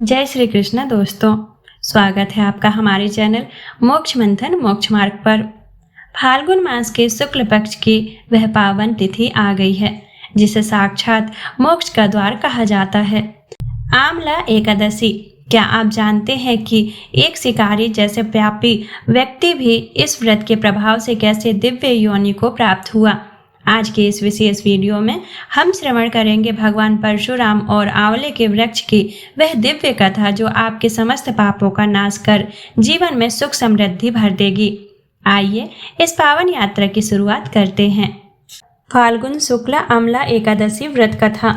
जय श्री कृष्ण दोस्तों, स्वागत है आपका हमारे चैनल मोक्ष मंथन मोक्ष मार्ग पर। फाल्गुन मास के शुक्ल पक्ष की वह पावन तिथि आ गई है जिसे साक्षात मोक्ष का द्वार कहा जाता है। आमला एकादशी। क्या आप जानते हैं कि एक शिकारी जैसे व्यापी व्यक्ति भी इस व्रत के प्रभाव से कैसे दिव्य योनि को प्राप्त हुआ। आज के इस विशेष वीडियो में हम श्रवण करेंगे भगवान परशुराम और आंवले के वृक्ष की वह दिव्य कथा जो आपके समस्त पापों का नाश कर जीवन में सुख समृद्धि भर देगी। आइए इस पावन यात्रा की शुरुआत करते हैं। फाल्गुन शुक्ल आमला एकादशी व्रत कथा।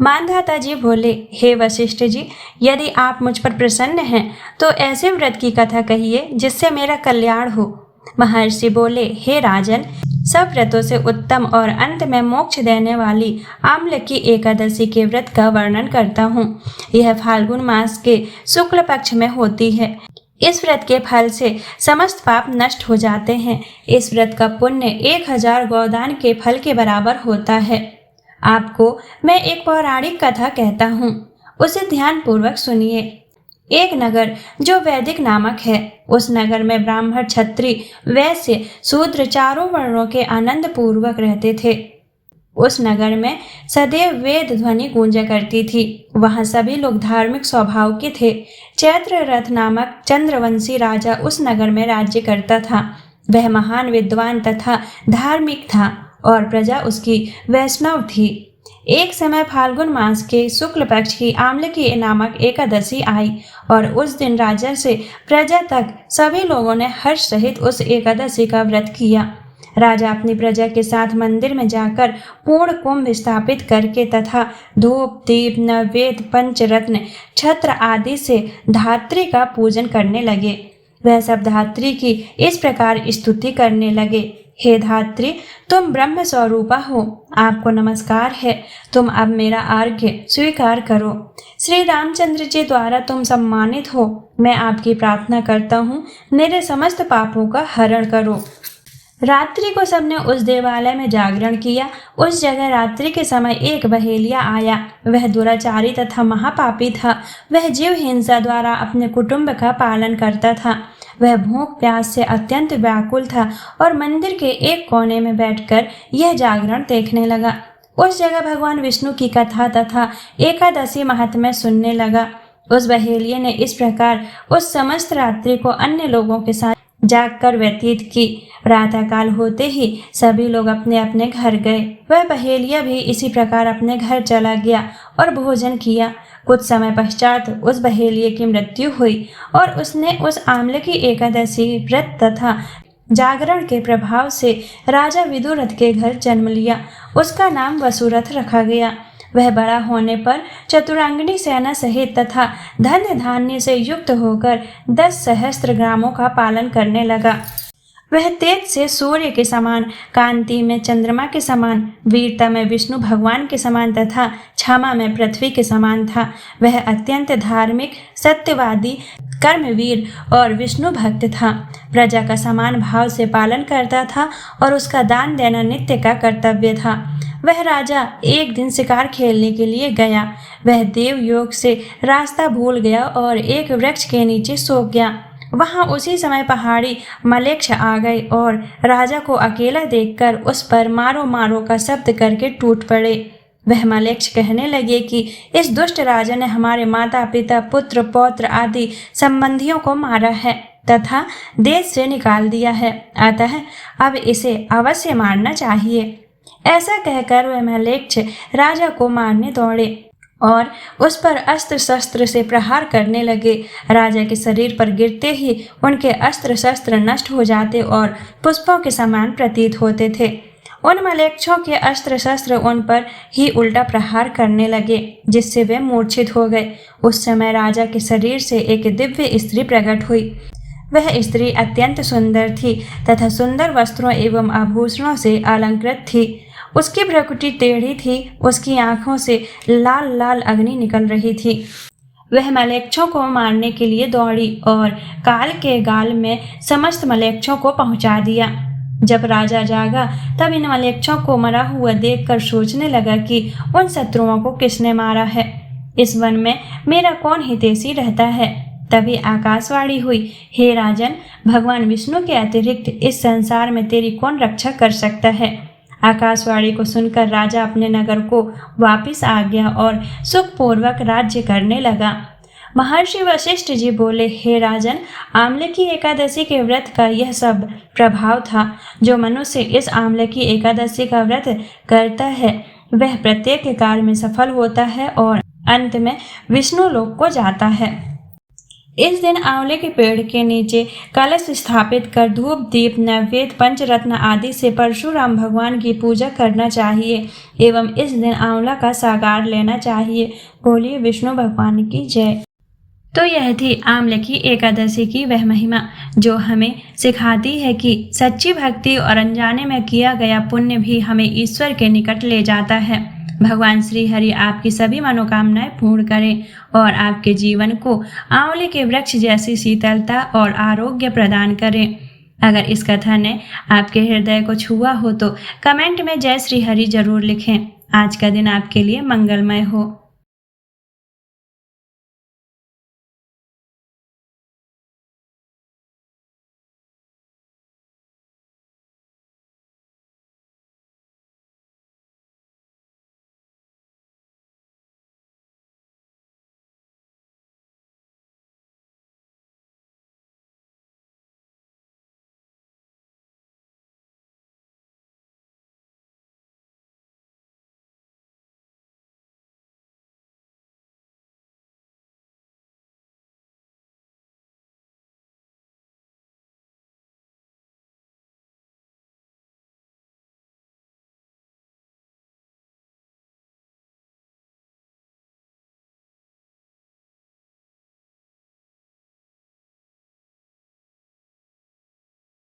मानधाता जी बोले, हे वशिष्ठ जी, यदि आप मुझ पर प्रसन्न हैं तो ऐसे व्रत की कथा कहिए जिससे मेरा कल्याण हो। महर्षि बोले, हे राजन, सब व्रतों से उत्तम और अंत में मोक्ष देने वाली आम्ल की एकादशी के व्रत का वर्णन करता हूँ। यह फाल्गुन मास के शुक्ल पक्ष में होती है। इस व्रत के फल से समस्त पाप नष्ट हो जाते हैं। इस व्रत का पुण्य 1000 गोदान के फल के बराबर होता है। आपको मैं एक पौराणिक कथा कहता हूँ, उसे ध्यान पूर्वक सुनिए। एक नगर जो वैदिक नामक है, उस नगर में ब्राह्मण, क्षत्रिय, वैश्य, शूद्र चारों वर्णों के आनंद पूर्वक रहते थे। उस नगर में सदैव वेद ध्वनि गूंजा करती थी। वहां सभी लोग धार्मिक स्वभाव के थे। चैत्र रथ नामक चंद्रवंशी राजा उस नगर में राज्य करता था। वह महान विद्वान तथा धार्मिक था और प्रजा उसकी वैष्णव थी। एक समय फाल्गुन मास के शुक्ल पक्ष की आम्लकी नामक एकादशी आई और उस दिन राजा से प्रजा तक सभी लोगों ने हर्ष सहित उस एकादशी का व्रत किया। राजा अपनी प्रजा के साथ मंदिर में जाकर पूर्ण कुंभ स्थापित करके तथा धूप, दीप, नैवेद्य, पंचरत्न, छत्र आदि से धात्री का पूजन करने लगे। वह सब धात्री की इस प्रकार स्तुति करने लगे, हे धात्री, तुम ब्रह्म स्वरूपा हो, आपको नमस्कार है, तुम अब मेरा अर्घ्य स्वीकार करो। श्री रामचंद्र जी द्वारा तुम सम्मानित हो, मैं आपकी प्रार्थना करता हूँ, मेरे समस्त पापों का हरण करो। रात्रि को सबने उस देवालय में जागरण किया। उस जगह रात्रि के समय एक बहेलिया आया। वह दुराचारी तथा महापापी था। वह जीव हिंसा द्वारा अपने कुटुंब का पालन करता था। वह भूख प्यास से अत्यंत व्याकुल था और मंदिर के एक कोने में बैठकर यह जागरण देखने लगा। उस जगह भगवान विष्णु की कथा तथा एकादशी महात्म्य सुनने लगा। उस बहेलिये ने इस प्रकार उस समस्त रात्रि को अन्य लोगों के साथ जागकर व्यतीत की। प्रातःकाल होते ही सभी लोग अपने अपने घर गए। वह बहेलिया भी इसी प्रकार अपने घर चला गया और भोजन किया। कुछ समय पश्चात उस बहेलिये की मृत्यु हुई और उसने उस आम्लकी एकादशी व्रत तथा जागरण के प्रभाव से राजा विदुरथ के घर जन्म लिया। उसका नाम वसुरथ रखा गया। वह बड़ा होने पर चतुरांगिनी सेना सहित तथा धन धान्य से युक्त होकर 10 सहस्त्र ग्रामों का पालन करने लगा। वह तेज से सूर्य के समान, कांति में चंद्रमा के समान, वीरता में विष्णु भगवान के समान तथा क्षमा में पृथ्वी के समान था। वह अत्यंत धार्मिक, सत्यवादी, कर्मवीर और विष्णु भक्त था। प्रजा का समान भाव से पालन करता था और उसका दान देना नित्य का कर्तव्य था। वह राजा एक दिन शिकार खेलने के लिए गया। वह देव योग से रास्ता भूल गया और एक वृक्ष के नीचे सो गया। वहां उसी समय पहाड़ी मलेच्छ आ गए और राजा को अकेला देखकर उस पर मारो मारो का शब्द करके टूट पड़े। वह मलेच्छ कहने लगे कि इस दुष्ट राजा ने हमारे माता पिता, पुत्र पौत्र आदि संबंधियों को मारा है तथा देश से निकाल दिया है, अतः अब इसे अवश्य मारना चाहिए। ऐसा कहकर वह मलेच्छ राजा को मारने दौड़े और उस पर अस्त्र शस्त्र से प्रहार करने लगे। राजा के शरीर पर गिरते ही उनके अस्त्र शस्त्र नष्ट हो जाते और पुष्पों के समान प्रतीत होते थे। उन मलेच्छों के अस्त्र शस्त्र उन पर ही उल्टा प्रहार करने लगे, जिससे वे मूर्छित हो गए। उस समय राजा के शरीर से एक दिव्य स्त्री प्रकट हुई। वह स्त्री अत्यंत सुंदर थी तथा सुंदर वस्त्रों एवं आभूषणों से अलंकृत थी। उसकी भ्रुकुटी टेढ़ी थी। उसकी आंखों से लाल लाल अग्नि निकल रही थी। वह मलेच्छों को मारने के लिए दौड़ी और काल के गाल में समस्त मलेच्छों को पहुंचा दिया। जब राजा जागा तब इन मलेच्छों को मरा हुआ देखकर सोचने लगा कि उन शत्रुओं को किसने मारा है। इस वन में मेरा कौन हितैषी रहता है। तभी आकाशवाणी हुई, हे राजन, भगवान विष्णु के अतिरिक्त इस संसार में तेरी कौन रक्षा कर सकता है। आकाशवाणी को सुनकर राजा अपने नगर को वापस आ गया और सुखपूर्वक राज्य करने लगा। महर्षि वशिष्ठ जी बोले, हे राजन, आंवले की एकादशी के व्रत का यह सब प्रभाव था। जो मनुष्य इस आंवले की एकादशी का व्रत करता है वह प्रत्येक कार्य में सफल होता है और अंत में विष्णु लोक को जाता है। इस दिन आंवले के पेड़ के नीचे कलश स्थापित कर धूप दीप नैवेद्य पंचरत्न आदि से परशुराम भगवान की पूजा करना चाहिए एवं इस दिन आंवला का सागार लेना चाहिए। बोलिए विष्णु भगवान की जय। तो यह थी आंवले की एकादशी की वह महिमा जो हमें सिखाती है कि सच्ची भक्ति और अनजाने में किया गया पुण्य भी हमें ईश्वर के निकट ले जाता है। भगवान श्री हरि आपकी सभी मनोकामनाएं पूर्ण करें और आपके जीवन को आंवले के वृक्ष जैसी शीतलता और आरोग्य प्रदान करें। अगर इस कथा ने आपके हृदय को छुआ हो तो कमेंट में जय श्री हरि जरूर लिखें। आज का दिन आपके लिए मंगलमय हो।